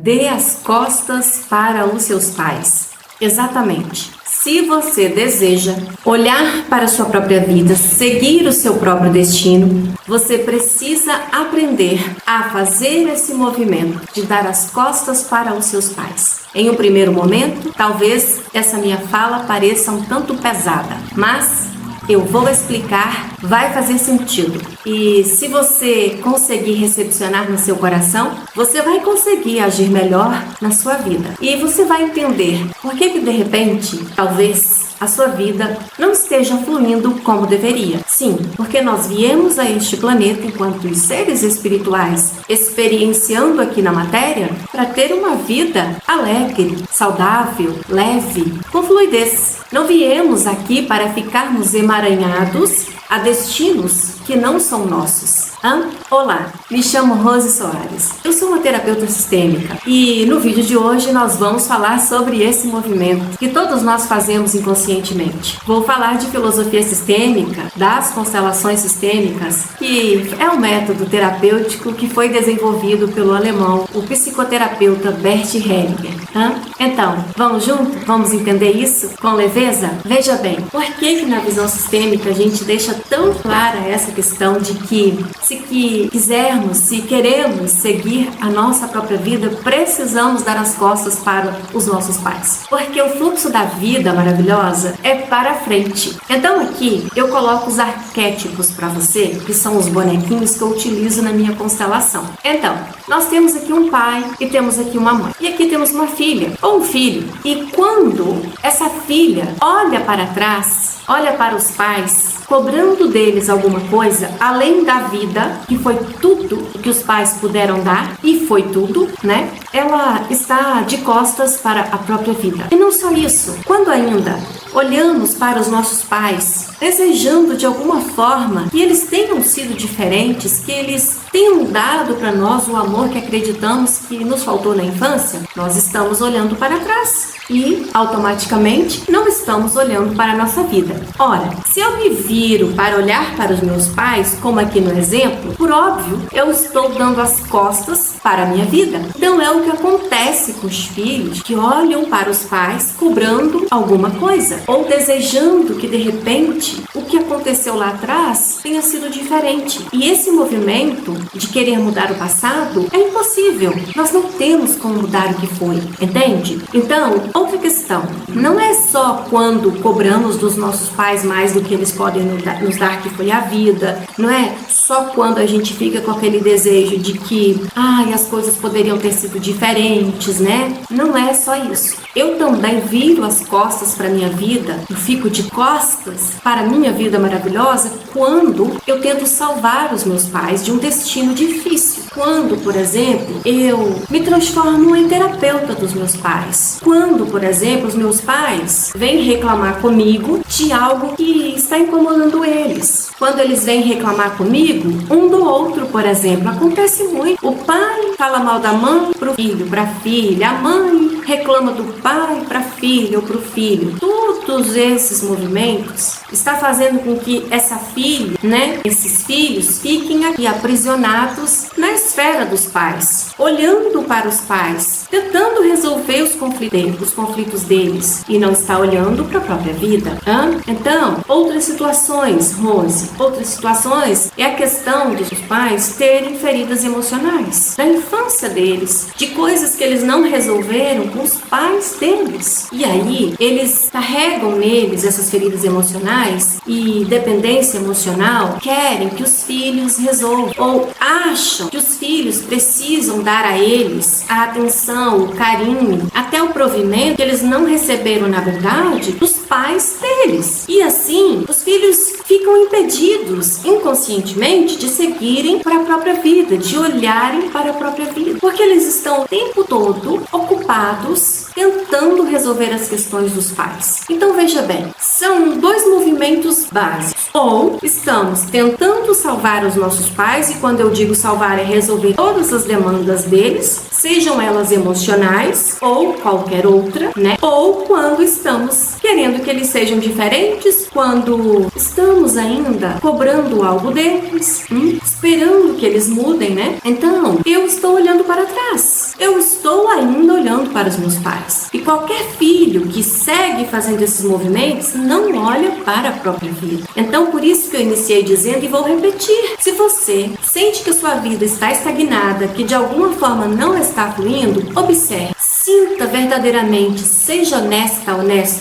Dê as costas para os seus pais. Exatamente. Se você deseja olhar para a sua própria vida, seguir o seu próprio destino, você precisa aprender a fazer esse movimento de dar as costas para os seus pais. Em um primeiro momento, talvez essa minha fala pareça um tanto pesada, mas eu vou explicar, vai fazer sentido. E se você conseguir recepcionar no seu coração, você vai conseguir agir melhor na sua vida. E você vai entender por que de repente, talvez, a sua vida não esteja fluindo como deveria. Sim, porque nós viemos a este planeta enquanto seres espirituais, experienciando aqui na matéria, para ter uma vida alegre, saudável, leve, com fluidez. Não viemos aqui para ficarmos emaranhados a destinos que não são nossos. Olá, me chamo Rose Soares. Eu sou uma terapeuta sistêmica e no vídeo de hoje nós vamos falar sobre esse movimento que todos nós fazemos inconscientemente. Vou falar de filosofia sistêmica, das constelações sistêmicas, que é um método terapêutico que foi desenvolvido pelo alemão, o psicoterapeuta Bert Hellinger. Então, vamos junto? Vamos entender isso com leveza? Veja bem, por que na visão sistêmica a gente deixa tão clara essa questão de que se quisermos, se queremos seguir a nossa própria vida, precisamos dar as costas para os nossos pais. Porque o fluxo da vida maravilhosa é para frente. Então aqui eu coloco os arquétipos para você, que são os bonequinhos que eu utilizo na minha constelação. Então, nós temos aqui um pai e temos aqui uma mãe. E aqui temos uma filha ou um filho. E quando essa filha olha para trás, olha para os pais, cobrando deles alguma coisa, além da vida, que foi tudo que os pais puderam dar, e foi tudo, né? Ela está de costas para a própria vida. E não só isso, quando ainda olhamos para os nossos pais, desejando de alguma forma que eles tenham sido diferentes, que eles tenham dado para nós o amor que acreditamos que nos faltou na infância, nós estamos olhando para trás e automaticamente não estamos olhando para a nossa vida. Ora, se eu me viro para olhar para os meus pais, como aqui no exemplo, por óbvio, eu estou dando as costas para a minha vida. Então é o que acontece com os filhos que olham para os pais cobrando alguma coisa ou desejando que de repente o que aconteceu lá atrás tenha sido diferente. E esse movimento de querer mudar o passado é impossível. Nós não temos como mudar o que foi, entende? Então, outra questão, não é só quando cobramos dos nossos pais mais do que eles podem nos dar, que foi a vida, não é só quando a gente fica com aquele desejo de que as coisas poderiam ter sido diferentes, né? Não é só isso. Eu também viro as costas para minha vida, eu fico de costas para a minha vida maravilhosa quando eu tento salvar os meus pais de um destino difícil. Quando, por exemplo, eu me transformo em terapeuta dos meus pais. Quando, por exemplo, os meus pais vêm reclamar comigo de algo que está incomodando eles. Quando eles vêm reclamar comigo, um do outro, por exemplo, acontece muito. O pai fala mal da mãe para o filho, para a filha. A mãe reclama do pai para a filha ou para o filho. Todos esses movimentos está fazendo com que essa filha, esses filhos fiquem aqui aprisionados na esfera dos pais, olhando para os pais, tentando resolver os conflitos deles e não está olhando para a própria vida. Então, outras situações, Rose, outras situações é a questão dos pais terem feridas emocionais da infância deles, de coisas que eles não resolveram com os pais deles. E aí, eles carregam neles essas feridas emocionais e dependência emocional, querem que os filhos resolvam ou acham que os filhos precisam dar a eles a atenção, o carinho, até o provimento que eles não receberam, na verdade, dos pais deles. E assim, os filhos ficam impedidos inconscientemente de seguirem para a própria vida, de olharem para a própria vida, porque eles estão o tempo todo ocupados tentando resolver as questões dos pais. Então veja bem, são dois movimentos básicos. Ou estamos tentando salvar os nossos pais, e quando eu digo salvar é resolver todas as demandas deles, sejam elas emocionais ou qualquer outra, Ou quando estamos querendo que eles sejam diferentes, quando estamos ainda cobrando algo deles, esperando que eles mudem, Então, eu estou olhando para trás. eu estou ainda olhando para os meus pais. E qualquer filho que segue fazendo esses movimentos não olha para a própria vida. Então, por isso que eu iniciei dizendo e vou repetir. Se você sente que a sua vida está estagnada, que de alguma forma não está fluindo, observe. Sinta verdadeiramente, seja honesto.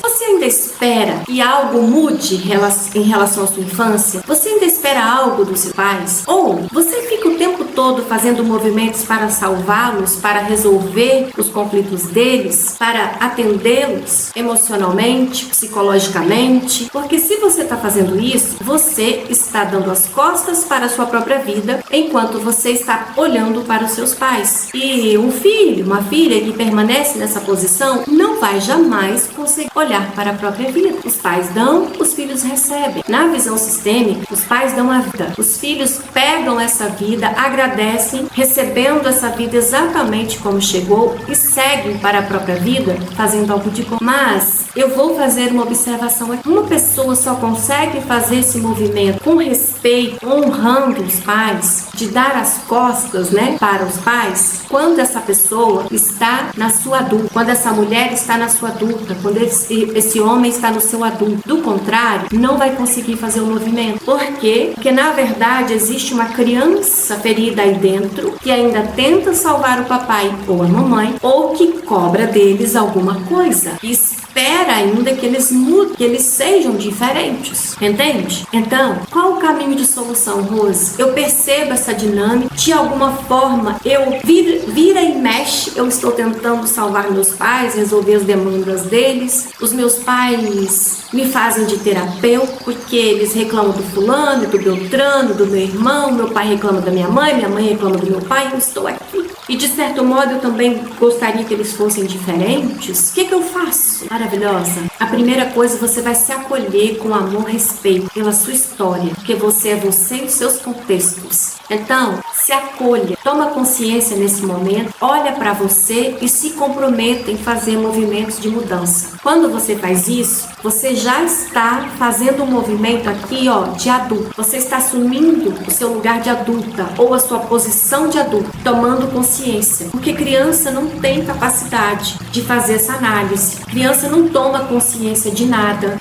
Você ainda espera que algo mude em relação à sua infância? Você ainda espera algo dos seus pais? Ou você fica o tempo todo fazendo movimentos para salvá-los, para resolver os conflitos deles, para atendê-los emocionalmente, psicologicamente? Porque se você está fazendo isso, você está dando as costas para a sua própria vida, enquanto você está olhando para os seus pais. E um filho, uma filha que permanece nessa posição não vai jamais conseguir olhar para a própria vida. Os pais dão, os filhos recebem. Na visão sistêmica, os pais dão a vida. Os filhos pegam essa vida, agradecem, recebendo essa vida exatamente como chegou e seguem para a própria vida, fazendo algo de bom. Mas eu vou fazer uma observação aqui. Uma pessoa só consegue fazer esse movimento com respeito, honrando os pais, de dar as costas, para os pais, quando essa pessoa está na sua adulta, quando essa mulher está na sua adulta, quando esse homem está no seu adulto. Do contrário, não vai conseguir fazer o movimento. Por quê? Porque na verdade existe uma criança ferida aí dentro que ainda tenta salvar o papai ou a mamãe, ou que cobra deles alguma coisa. Espera ainda que eles mudem, que eles sejam diferentes, entende? Então, qual o caminho de solução, Rose? Eu percebo essa dinâmica, de alguma forma, eu vira e mexe, eu estou tentando salvar meus pais, resolver as demandas deles, os meus pais me fazem de terapeuta, porque eles reclamam do fulano, do Beltrano, do meu irmão, meu pai reclama da minha mãe reclama do meu pai, eu estou aqui. E de certo modo eu também gostaria que eles fossem diferentes. O que eu faço? Maravilhosa. A primeira coisa, você vai se acolher com amor e respeito pela sua história, porque você é você e os seus contextos. Então, se acolha, toma consciência nesse momento, olha para você e se comprometa em fazer movimentos de mudança. Quando você faz isso, você já está fazendo um movimento aqui, de adulto. Você está assumindo o seu lugar de adulta ou a sua posição de adulto, tomando consciência. Porque criança não tem capacidade de fazer essa análise. Criança não toma consciência de nada,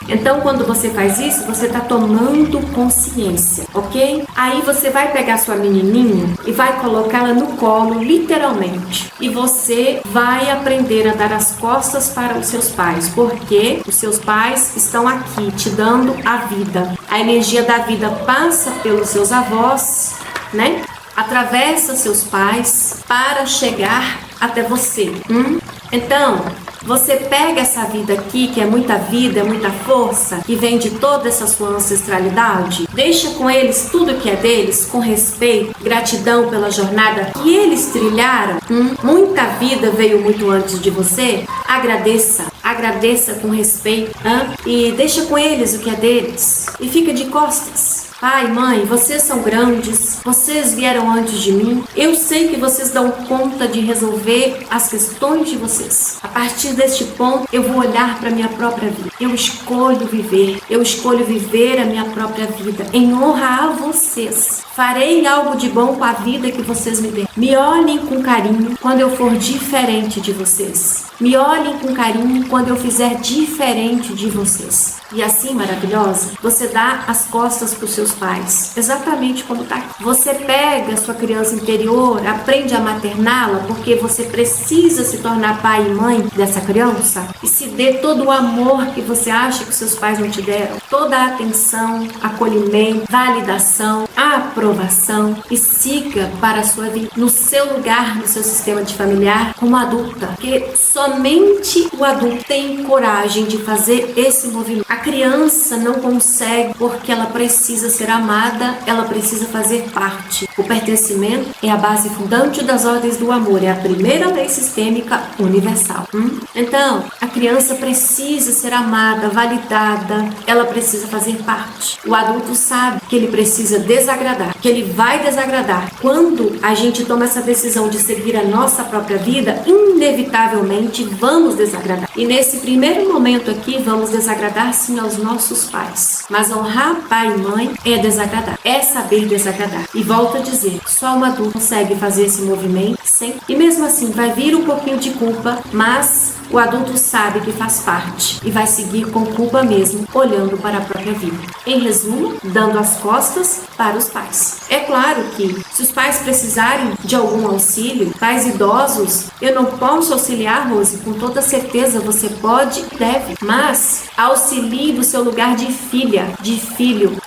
Então, quando você faz isso, você está tomando consciência, ok? Aí você vai pegar sua menininha e vai colocá-la no colo, literalmente. E você vai aprender a dar as costas para os seus pais, porque os seus pais estão aqui te dando a vida. A energia da vida passa pelos seus avós, atravessa seus pais para chegar até você. Então, você pega essa vida aqui, que é muita vida, é muita força, que vem de toda essa sua ancestralidade, deixa com eles tudo que é deles, com respeito, gratidão pela jornada que eles trilharam. Muita vida veio muito antes de você. Agradeça com respeito, e deixa com eles o que é deles, e fica de costas. Pai, mãe, vocês são grandes, vocês vieram antes de mim. Eu sei que vocês dão conta de resolver as questões de vocês. A partir deste ponto, eu vou olhar para a minha própria vida. Eu escolho viver a minha própria vida em honra a vocês. Farei algo de bom com a vida que vocês me deram. Me olhem com carinho quando eu for diferente de vocês. Me olhem com carinho quando eu fizer diferente de vocês. E assim, maravilhosa, você dá as costas para os seus pais, exatamente como está aqui. Você pega a sua criança interior, aprende a materná-la, porque você precisa se tornar pai e mãe dessa criança, e se dê todo o amor que você acha que seus pais não te deram, toda a atenção, acolhimento, validação, aprovação, e siga para a sua vida, no seu lugar, no seu sistema de familiar, como adulta, porque somente o adulto tem coragem de fazer esse movimento. A criança não consegue porque ela precisa ser amada, ela precisa fazer parte. O pertencimento é a base fundante das ordens do amor, é a primeira lei sistêmica universal. Então, a criança precisa ser amada, validada, ela precisa fazer parte. O adulto sabe que ele precisa desagradar, que ele vai desagradar. Quando a gente toma essa decisão de seguir a nossa própria vida, inevitavelmente vamos desagradar. E nesse primeiro momento aqui, vamos desagradar sim aos nossos pais. Mas honrar pai e mãe é desagradar, é saber desagradar. E volto a dizer, só um adulto consegue fazer esse movimento, sim. E mesmo assim vai vir um pouquinho de culpa, mas o adulto sabe que faz parte e vai seguir com culpa mesmo, olhando para a própria vida. Em resumo, dando as costas para os pais. É claro que se os pais precisarem de algum auxílio, pais idosos, eu não posso auxiliar, Rose, com toda certeza você pode e deve, mas auxilie do seu lugar de filha, de filho.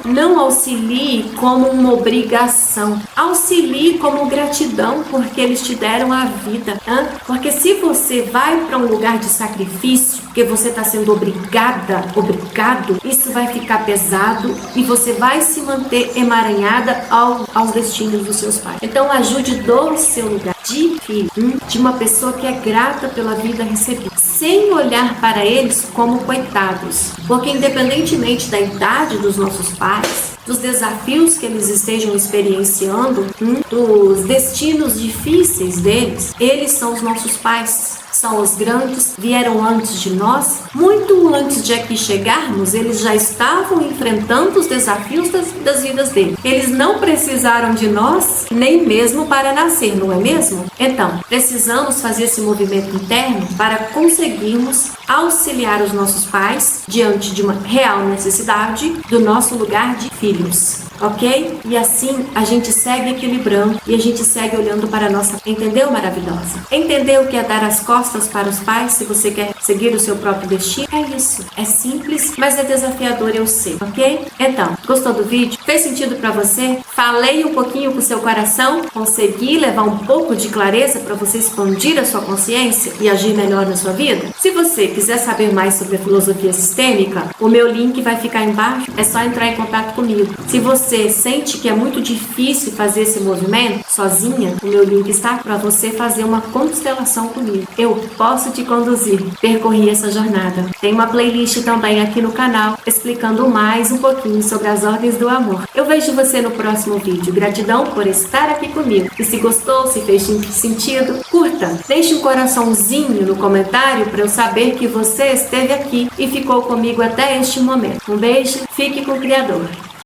Não auxilie como uma obrigação, auxilie como gratidão porque eles te deram a vida. Porque se você vai para um lugar de sacrifício, porque você está sendo obrigado, isso vai ficar pesado e você vai se manter emaranhada aos destinos dos seus pais. Então ajude do seu lugar de filho, de uma pessoa que é grata pela vida recebida, sem olhar para eles como coitados, porque independentemente da idade dos nossos pais, dos desafios que eles estejam experienciando, dos destinos difíceis deles, eles são os nossos pais. São os grandes, vieram antes de nós, muito antes de aqui chegarmos, eles já estavam enfrentando os desafios das vidas deles. Eles não precisaram de nós, nem mesmo para nascer, não é mesmo? Então, precisamos fazer esse movimento interno para conseguirmos auxiliar os nossos pais diante de uma real necessidade do nosso lugar de filhos. Ok? E assim a gente segue equilibrando e a gente segue olhando para a nossa... Entendeu, maravilhosa? Entendeu o que é dar as costas para os pais se você quer seguir o seu próprio destino? É isso. É simples, mas é desafiador, eu sei. Ok? Então, gostou do vídeo? Fez sentido para você? Falei um pouquinho com o seu coração? Consegui levar um pouco de clareza para você expandir a sua consciência e agir melhor na sua vida? Se você quiser saber mais sobre a filosofia sistêmica, o meu link vai ficar embaixo. É só entrar em contato comigo. Se você sente que é muito difícil fazer esse movimento sozinha, o meu link está para você fazer uma constelação comigo. Eu posso te conduzir, percorrer essa jornada. Tem uma playlist também aqui no canal explicando mais um pouquinho sobre as ordens do amor. Eu vejo você no próximo vídeo. Gratidão por estar aqui comigo. E se gostou, se fez sentido, curta. Deixe um coraçãozinho no comentário para eu saber que você esteve aqui e ficou comigo até este momento. Um beijo, fique com o Criador.